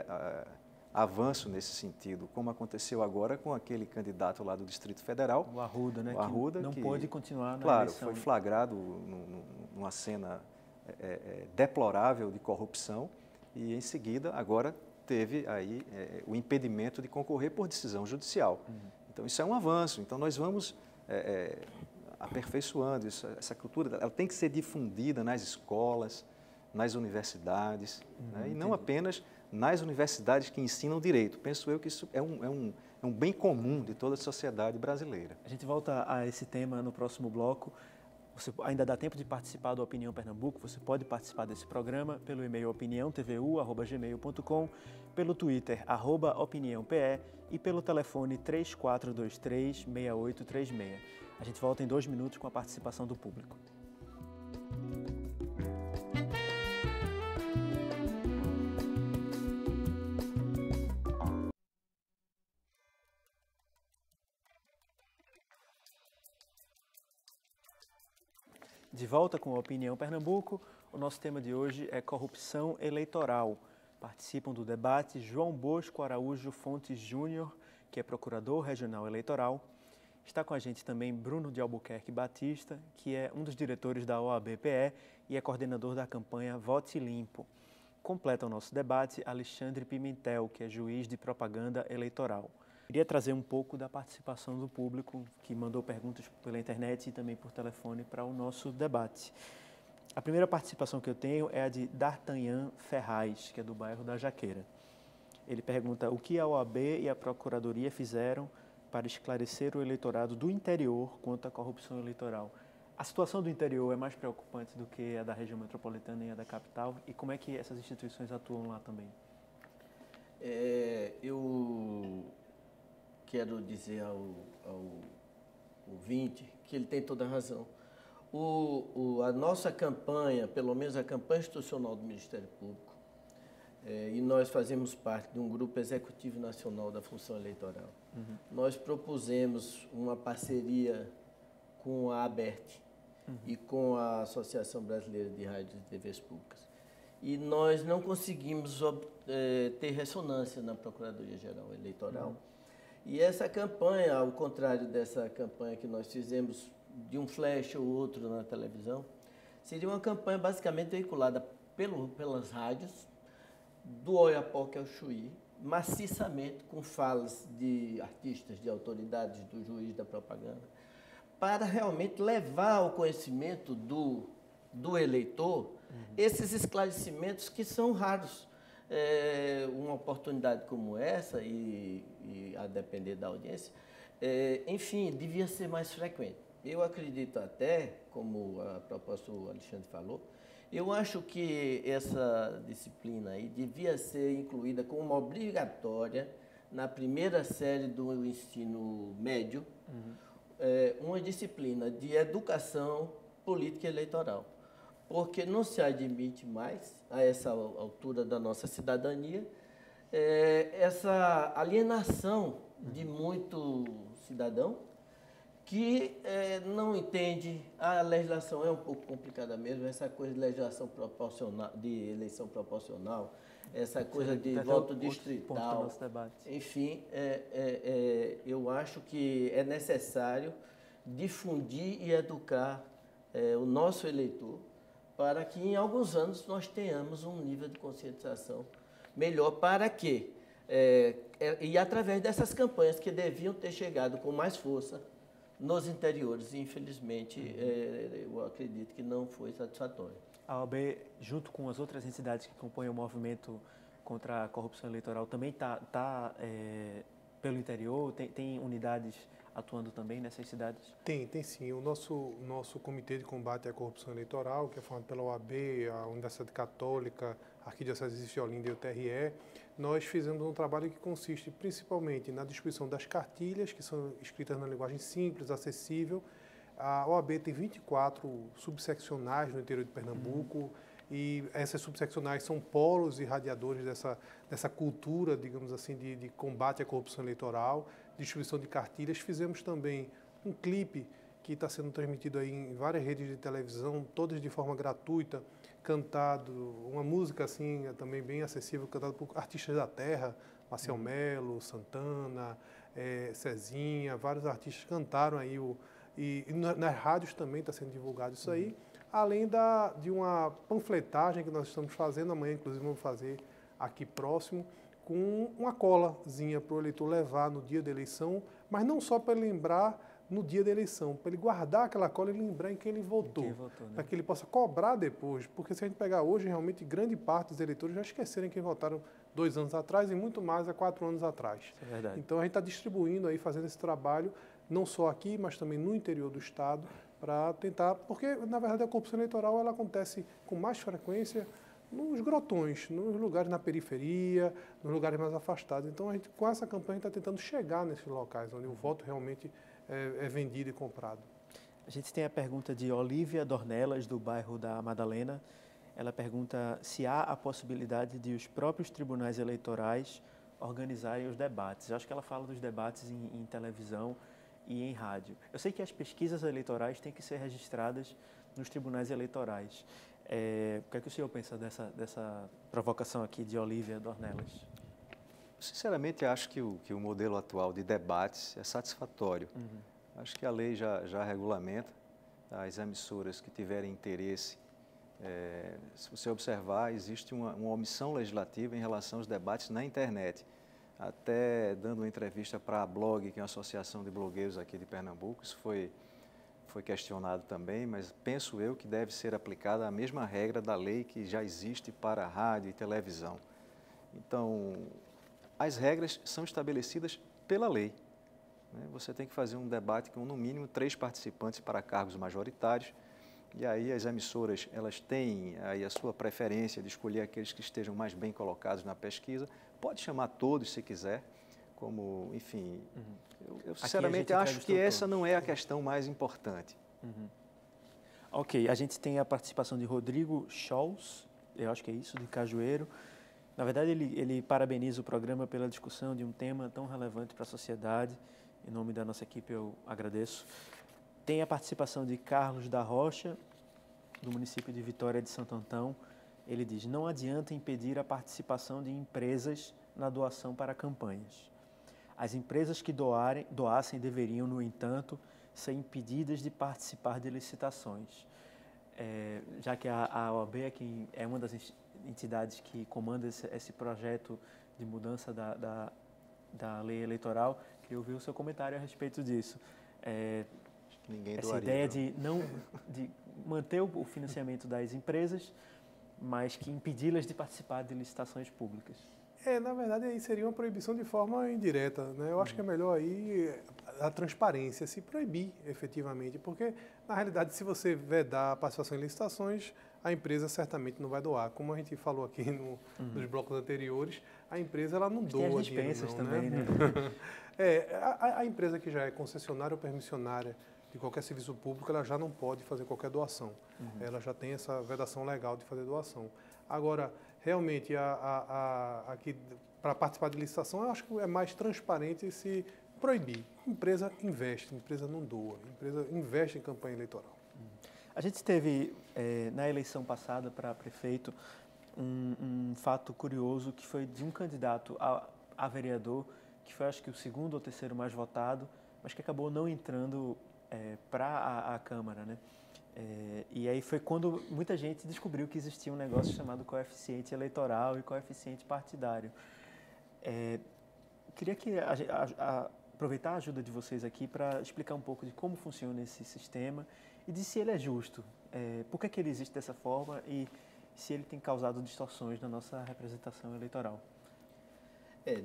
avanço nesse sentido, como aconteceu agora com aquele candidato lá do Distrito Federal. O Arruda, né? O Arruda, que não pôde continuar na claro, eleição. Foi flagrado numa cena deplorável de corrupção e, em seguida, agora teve aí o impedimento de concorrer por decisão judicial. Então, isso é um avanço. Então, nós vamos aperfeiçoando isso, essa cultura. Ela tem que ser difundida nas escolas, nas universidades, né? E não apenas nas universidades que ensinam direito. Penso eu que isso é um bem comum de toda a sociedade brasileira. A gente volta a esse tema no próximo bloco. Você ainda dá tempo de participar do Opinião Pernambuco. Você pode participar desse programa pelo e-mail opiniãotvu@gmail.com, pelo Twitter @opiniãope e pelo telefone 3423-6836. A gente volta em 2 minutos com a participação do público. De volta com a Opinião Pernambuco, o nosso tema de hoje é corrupção eleitoral. Participam do debate João Bosco Araújo Fontes Júnior, que é procurador regional eleitoral. Está com a gente também Bruno de Albuquerque Batista, que é um dos diretores da OAB-PE e é coordenador da campanha Vote Limpo. Completa o nosso debate Alexandre Pimentel, que é juiz de propaganda eleitoral. Queria trazer um pouco da participação do público, que mandou perguntas pela internet e também por telefone para o nosso debate. A primeira participação que eu tenho é a de D'Artagnan Ferraz, que é do bairro da Jaqueira. Ele pergunta o que a OAB e a Procuradoria fizeram para esclarecer o eleitorado do interior quanto à corrupção eleitoral. A situação do interior é mais preocupante do que a da região metropolitana e a da capital? E como é que essas instituições atuam lá também? Eu quero dizer ao ouvinte que ele tem toda a razão. A nossa campanha, pelo menos a campanha institucional do Ministério Público, e nós fazemos parte de um grupo executivo nacional da função eleitoral. Nós propusemos uma parceria com a ABERT e com a Associação Brasileira de Rádios e TVs Públicas. E nós não conseguimos ter ressonância na Procuradoria-Geral Eleitoral. E essa campanha, ao contrário dessa campanha que nós fizemos de um flash ou outro na televisão, seria uma campanha basicamente veiculada pelas rádios, do Oiapoque ao Chuí, maciçamente com falas de artistas, de autoridades, do juiz da propaganda, para realmente levar ao conhecimento do eleitor esses esclarecimentos que são raros. Uma oportunidade como essa, e a depender da audiência, enfim, devia ser mais frequente. Eu acredito até, como a proposta do Alexandre falou, eu acho que essa disciplina aí devia ser incluída como uma obrigatória na primeira série do ensino médio, uma disciplina de educação política e eleitoral, porque não se admite mais, a essa altura da nossa cidadania, essa alienação de muito cidadão que não entende. A legislação é um pouco complicada mesmo, essa coisa de legislação proporcional, de eleição proporcional, essa coisa de voto distrital, enfim, eu acho que é necessário difundir e educar o nosso eleitor para que em alguns anos nós tenhamos um nível de conscientização melhor, para que, e através dessas campanhas que deviam ter chegado com mais força nos interiores, e infelizmente eu acredito que não foi satisfatório. A OAB, junto com as outras entidades que compõem o movimento contra a corrupção eleitoral, também está pelo interior? Tem unidades atuando também nessas cidades? Tem sim. O nosso Comitê de Combate à Corrupção Eleitoral, que é formado pela OAB, a Universidade Católica, a Arquidiocese de Olinda e o TRE, nós fizemos um trabalho que consiste principalmente na distribuição das cartilhas, que são escritas na linguagem simples, acessível. A OAB tem 24 subseccionais no interior de Pernambuco, e essas subseccionais são polos e radiadores dessa cultura, digamos assim, de combate à corrupção eleitoral, distribuição de cartilhas. Fizemos também um clipe que está sendo transmitido aí em várias redes de televisão, todas de forma gratuita, cantado, uma música assim também bem acessível, cantada por artistas da terra, Marcel Melo, Santana, Cezinha, vários artistas cantaram aí, e nas rádios também está sendo divulgado isso aí, além de uma panfletagem que nós estamos fazendo, amanhã inclusive vamos fazer aqui próximo, com uma colazinha para o eleitor levar no dia da eleição, mas não só para ele lembrar no dia da eleição, para ele guardar aquela cola e lembrar em quem ele votou, né? Para que ele possa cobrar depois, porque se a gente pegar hoje, realmente grande parte dos eleitores já esqueceram quem votaram 2 anos atrás e muito mais há 4 anos atrás. Isso é verdade. Então a gente está distribuindo aí, fazendo esse trabalho, não só aqui, mas também no interior do estado, para tentar, porque na verdade a corrupção eleitoral ela acontece com mais frequência nos grotões, nos lugares na periferia, nos lugares mais afastados. Então a gente, com essa campanha, está tentando chegar nesses locais onde o voto realmente é vendido e comprado. A gente tem a pergunta de Olívia Dornelas, do bairro da Madalena. Ela pergunta se há a possibilidade de os próprios tribunais eleitorais organizarem os debates. Eu acho que ela fala dos debates em televisão e em rádio. Eu sei que as pesquisas eleitorais têm que ser registradas nos tribunais eleitorais. O que é que o senhor pensa dessa provocação aqui de Olívia Dornelas? Sinceramente, acho que o modelo atual de debates é satisfatório. Acho que a lei já regulamenta as emissoras que tiverem interesse. Se você observar, existe uma omissão legislativa em relação aos debates na internet. Até dando uma entrevista para a Blog, que é uma associação de blogueiros aqui de Pernambuco, isso foi questionado também, mas penso eu que deve ser aplicada a mesma regra da lei que já existe para rádio e televisão. Então, as regras são estabelecidas pela lei. Você tem que fazer um debate com, no mínimo, 3 participantes para cargos majoritários, e aí as emissoras elas têm aí a sua preferência de escolher aqueles que estejam mais bem colocados na pesquisa. Pode chamar todos se quiser, como, enfim, eu sinceramente acho que essa não é a questão mais importante. Ok, a gente tem a participação de Rodrigo Scholz, eu acho que é isso, de Cajueiro. Na verdade, ele parabeniza o programa pela discussão de um tema tão relevante para a sociedade. Em nome da nossa equipe, eu agradeço. Tem a participação de Carlos da Rocha, do município de Vitória de Santo Antão. Ele diz: não adianta impedir a participação de empresas na doação para campanhas. As empresas que doassem deveriam, no entanto, ser impedidas de participar de licitações. Já que a OAB é uma das entidades que comanda esse projeto de mudança da lei eleitoral, queria ouvir o seu comentário a respeito disso. Ninguém essa doaria, ideia de manter o financiamento das empresas, mas que impedi-las de participar de licitações públicas. Na verdade, aí seria uma proibição de forma indireta, né? Eu acho que é melhor aí a transparência, se proibir efetivamente, porque, na realidade, se você vedar a participação em licitações, a empresa certamente não vai doar. Como a gente falou aqui nos blocos anteriores, a empresa ela não doa as dispensas também, né? A empresa que já é concessionária ou permissionária de qualquer serviço público, ela já não pode fazer qualquer doação. Ela já tem essa vedação legal de fazer doação. Agora, realmente, aqui, para participar de licitação, eu acho que é mais transparente se proibir. Empresa investe, empresa não doa, empresa investe em campanha eleitoral. A gente teve, na eleição passada para prefeito, um fato curioso que foi de um candidato a vereador, que foi acho que o 2º ou 3º mais votado, mas que acabou não entrando para a Câmara, né? E aí foi quando muita gente descobriu que existia um negócio chamado coeficiente eleitoral e coeficiente partidário. Queria aproveitar a ajuda de vocês aqui para explicar um pouco de como funciona esse sistema e de se ele é justo. Por que ele existe dessa forma e se ele tem causado distorções na nossa representação eleitoral.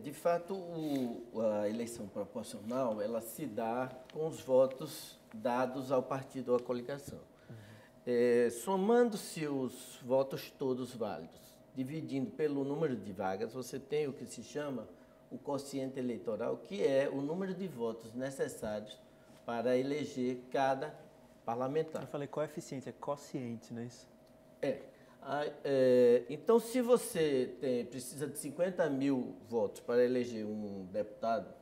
De fato, a eleição proporcional, ela se dá com os votos dados ao partido ou à coligação. Somando-se os votos todos válidos, dividindo pelo número de vagas, você tem o que se chama o quociente eleitoral, que é o número de votos necessários para eleger cada parlamentar. Eu falei coeficiente, é quociente, não é isso? Então, se você precisa de 50 mil votos para eleger um deputado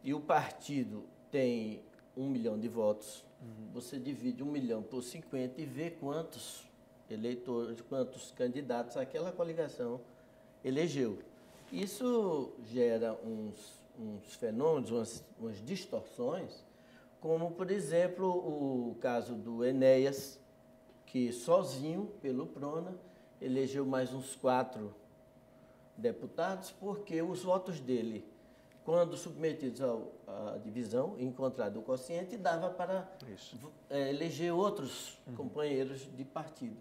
e o partido tem 1 milhão de votos, você divide 1 milhão por 50 e vê quantos eleitores, quantos candidatos aquela coligação elegeu. Isso gera uns fenômenos, umas distorções, como, por exemplo, o caso do Enéas, que sozinho, pelo PRONA, elegeu mais uns 4 deputados, porque os votos dele, quando submetidos à divisão, encontrado o quociente, dava para eleger outros companheiros de partido.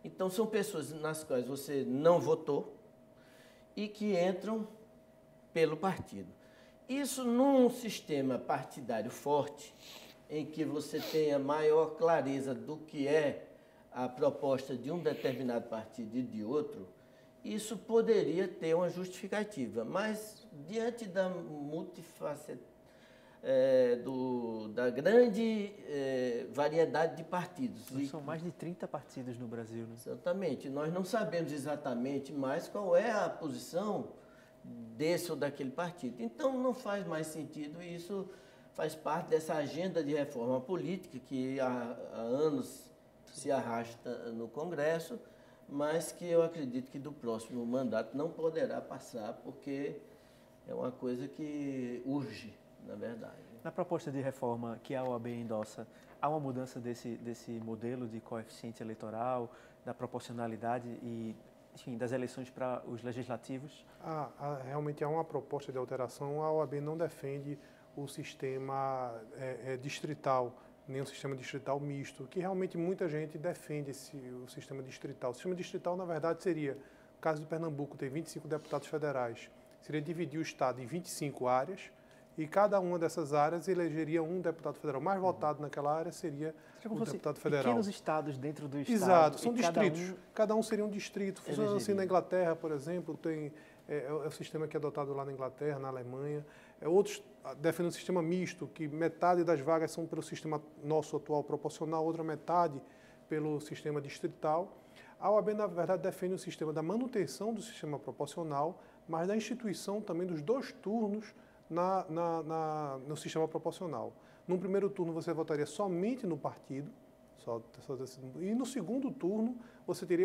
Então, são pessoas nas quais você não votou e que entram pelo partido. Isso num sistema partidário forte, em que você tenha maior clareza do que é a proposta de um determinado partido e de outro, isso poderia ter uma justificativa, mas diante da da grande variedade de partidos. São mais de 30 partidos no Brasil, né? Exatamente. Nós não sabemos exatamente mais qual é a posição desse ou daquele partido. Então, não faz mais sentido e isso faz parte dessa agenda de reforma política que há anos se arrasta no Congresso, mas que eu acredito que do próximo mandato não poderá passar, porque é uma coisa que urge, na verdade. Na proposta de reforma que a OAB endossa, há uma mudança desse modelo de coeficiente eleitoral, da proporcionalidade e, enfim, das eleições para os legislativos? Realmente há uma proposta de alteração. A OAB não defende o sistema distrital, nem o sistema distrital misto, que realmente muita gente defende o sistema distrital. O sistema distrital, na verdade, seria, no caso de Pernambuco, tem 25 deputados federais, seria dividir o estado em 25 áreas, e cada uma dessas áreas elegeria um deputado federal. O mais votado naquela área seria o deputado federal. Pequenos estados dentro do estado. Exato, são distritos. Cada um seria um distrito. Funciona assim na Inglaterra, por exemplo, tem o sistema que é adotado lá na Inglaterra, na Alemanha. Outros defendem um sistema misto, que metade das vagas são pelo sistema nosso atual proporcional, outra metade pelo sistema distrital. A OAB, na verdade, defende o sistema da manutenção do sistema proporcional, mas da instituição também dos 2 turnos no sistema proporcional. No primeiro turno, você votaria somente no partido, e no segundo turno,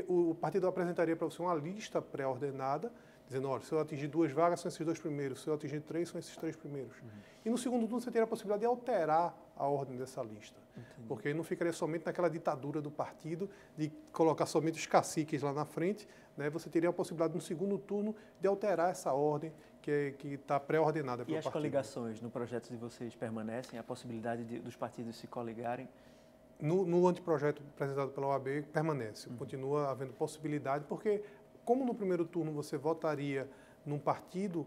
o partido apresentaria para você uma lista pré-ordenada, dizendo, olha, se eu atingir 2 vagas, são esses 2 primeiros, se eu atingir 3, são esses 3 primeiros. E no segundo turno, você teria a possibilidade de alterar a ordem dessa lista. Entendi. Porque aí não ficaria somente naquela ditadura do partido, de colocar somente os caciques lá na frente, né? Você teria a possibilidade, no segundo turno, de alterar essa ordem que está pré-ordenada pelo partido. E as coligações no projeto de vocês permanecem? A possibilidade dos partidos se coligarem? No anteprojeto apresentado pela OAB, permanece. Continua havendo possibilidade, porque, como no primeiro turno você votaria num partido,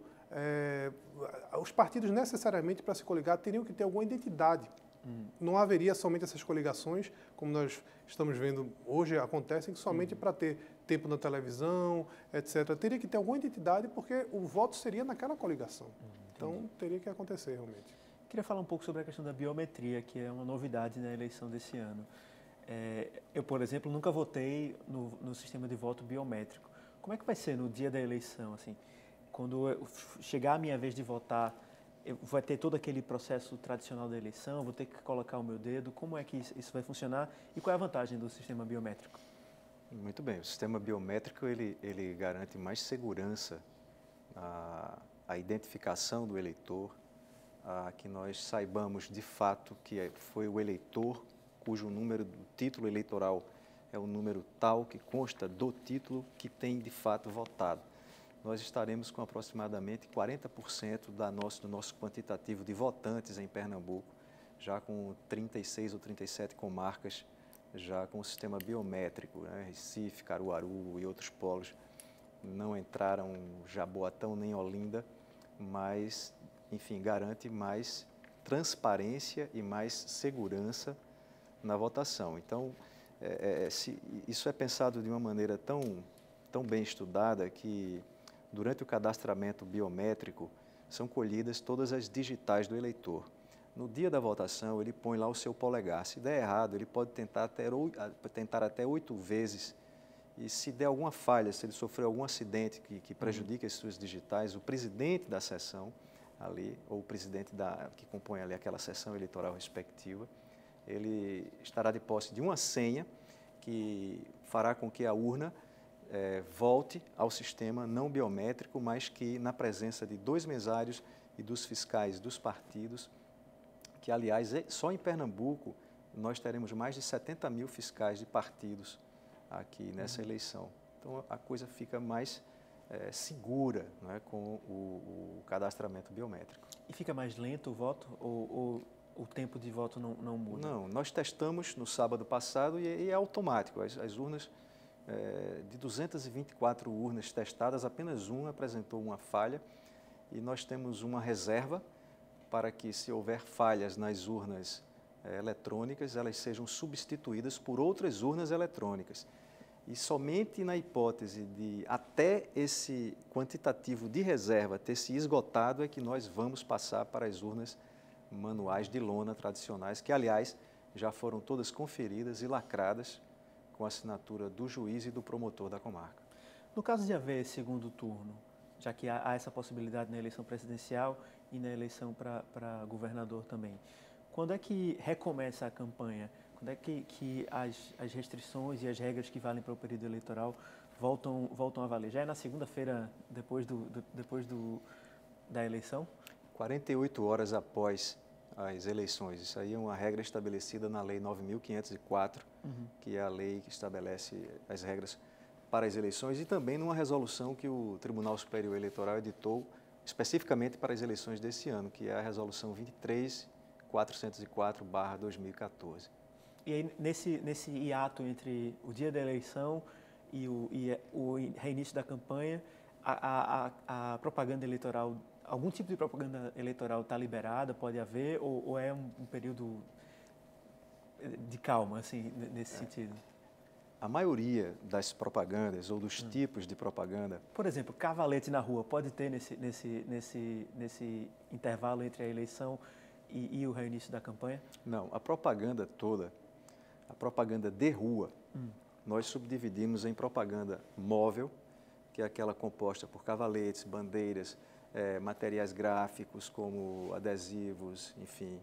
os partidos necessariamente para se coligar teriam que ter alguma identidade. Não haveria somente essas coligações, como nós estamos vendo hoje, acontecem somente para ter tempo na televisão, etc. Teria que ter alguma identidade, porque o voto seria naquela coligação. Então, teria que acontecer realmente. Queria falar um pouco sobre a questão da biometria, que é uma novidade na eleição desse ano. Eu, por exemplo, nunca votei no sistema de voto biométrico. Como é que vai ser no dia da eleição? Assim, quando chegar a minha vez de votar, vai ter todo aquele processo tradicional da eleição? Vou ter que colocar o meu dedo? Como é que isso vai funcionar? E qual é a vantagem do sistema biométrico? Muito bem. O sistema biométrico ele garante mais segurança à identificação do eleitor, que nós saibamos de fato que foi o eleitor cujo número do título eleitoral é o número tal que consta do título que tem de fato votado. Nós estaremos com aproximadamente 40% do nosso quantitativo de votantes em Pernambuco, já com 36 ou 37 comarcas, já com o sistema biométrico, né? Recife, Caruaru e outros polos não entraram Jaboatão nem Olinda, mas, enfim, garante mais transparência e mais segurança na votação. Então, isso é pensado de uma maneira tão bem estudada que, durante o cadastramento biométrico, são colhidas todas as digitais do eleitor. No dia da votação, ele põe lá o seu polegar. Se der errado, ele pode tentar até 8 vezes. E se der alguma falha, se ele sofreu algum acidente que prejudique as suas digitais, o presidente da sessão ali, ou o presidente que compõe ali aquela sessão eleitoral respectiva, ele estará de posse de uma senha que fará com que a urna volte ao sistema não biométrico, mas que na presença de 2 mesários e dos fiscais dos partidos, que, aliás, só em Pernambuco nós teremos mais de 70 mil fiscais de partidos aqui nessa eleição. Então, a coisa fica mais segura, não é, com o cadastramento biométrico. E fica mais lento o voto ou o tempo de voto não muda? Não, nós testamos no sábado passado e é automático. As urnas, de 224 urnas testadas, apenas uma apresentou uma falha e nós temos uma reserva para que, se houver falhas nas urnas eletrônicas, elas sejam substituídas por outras urnas eletrônicas. E somente na hipótese de até esse quantitativo de reserva ter se esgotado é que nós vamos passar para as urnas manuais de lona tradicionais, que, aliás, já foram todas conferidas e lacradas com a assinatura do juiz e do promotor da comarca. No caso de haver segundo turno, já que há essa possibilidade na eleição presidencial e na eleição para governador também, quando é que recomeça a campanha? Quando é que as restrições e as regras que valem para o período eleitoral voltam a valer? Já é na segunda-feira, depois da eleição? 48 horas após as eleições. Isso aí é uma regra estabelecida na Lei 9.504, que é a lei que estabelece as regras para as eleições, e também numa resolução que o Tribunal Superior Eleitoral editou especificamente para as eleições desse ano, que é a Resolução 23.404/2014. E aí, nesse hiato entre o dia da eleição e o reinício da campanha, a propaganda eleitoral, algum tipo de propaganda eleitoral está liberada, pode haver, ou é um período de calma, assim, nesse sentido? A maioria das propagandas ou dos tipos de propaganda... Por exemplo, cavalete na rua, pode ter nesse intervalo entre a eleição e o reinício da campanha? Não, a propaganda toda, a propaganda de rua, nós subdividimos em propaganda móvel, que é aquela composta por cavaletes, bandeiras, materiais gráficos como adesivos, enfim,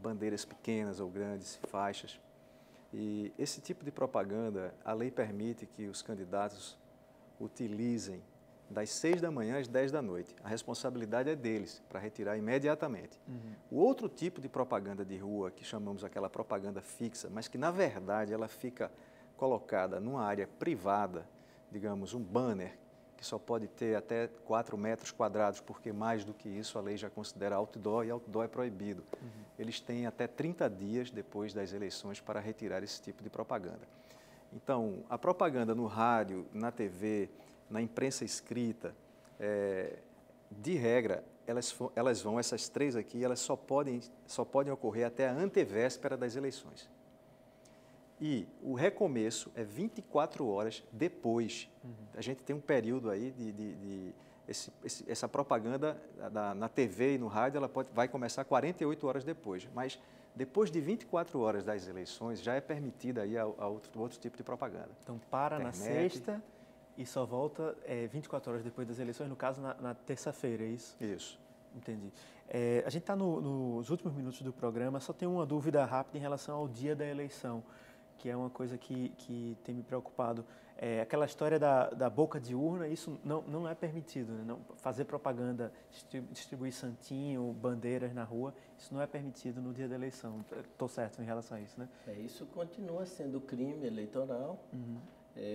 bandeiras pequenas ou grandes, faixas. E esse tipo de propaganda, a lei permite que os candidatos utilizem das 6 da manhã às 10 da noite. A responsabilidade é deles, para retirar imediatamente. O outro tipo de propaganda de rua, que chamamos aquela propaganda fixa, mas que na verdade ela fica colocada numa área privada, digamos um banner, que só pode ter até 4 metros quadrados, porque mais do que isso a lei já considera outdoor e outdoor é proibido. Eles têm até 30 dias depois das eleições para retirar esse tipo de propaganda. Então, a propaganda no rádio, na TV, na imprensa escrita, de regra, essas três aqui, elas só podem ocorrer até a antevéspera das eleições. E o recomeço é 24 horas depois. A gente tem um período aí essa propaganda na TV e no rádio, ela vai começar 48 horas depois. Mas depois de 24 horas das eleições, já é permitida aí outro tipo de propaganda. Então, na sexta e só volta 24 horas depois das eleições, no caso, na terça-feira, é isso? Isso. Entendi. A gente está nos últimos minutos do programa, só tem uma dúvida rápida em relação ao dia da eleição, que é uma coisa que tem me preocupado. Aquela história da boca de urna, isso não é permitido, né? Não, fazer propaganda, distribuir santinho, bandeiras na rua, isso não é permitido no dia da eleição. Estou certo em relação a isso, né? Isso continua sendo crime eleitoral.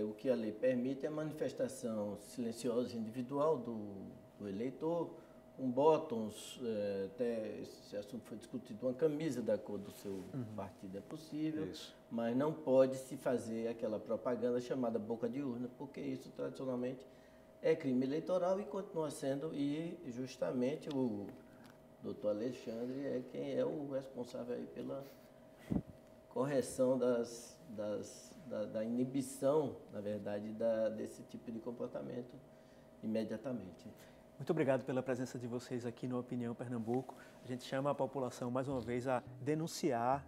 O que a lei permite é a manifestação silenciosa individual do eleitor, botões, até esse assunto foi discutido, uma camisa da cor do seu partido é possível, mas não pode se fazer aquela propaganda chamada boca de urna, porque isso tradicionalmente é crime eleitoral e continua sendo, e justamente o doutor Alexandre é quem é o responsável aí pela correção da inibição, na verdade, desse tipo de comportamento imediatamente. Muito obrigado pela presença de vocês aqui no Opinião Pernambuco. A gente chama a população, mais uma vez, a denunciar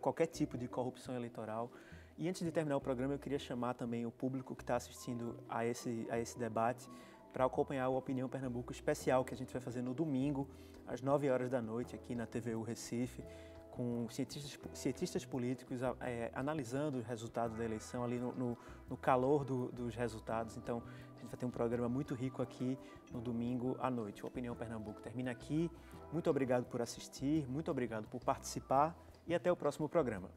qualquer tipo de corrupção eleitoral. E antes de terminar o programa, eu queria chamar também o público que está assistindo a esse debate para acompanhar o Opinião Pernambuco especial que a gente vai fazer no domingo, às 9 horas da noite, aqui na TVU Recife, com cientistas políticos analisando os resultados da eleição, ali no calor dos resultados. Então, a gente vai ter um programa muito rico aqui no domingo à noite. O Opinião Pernambuco termina aqui. Muito obrigado por assistir, muito obrigado por participar e até o próximo programa.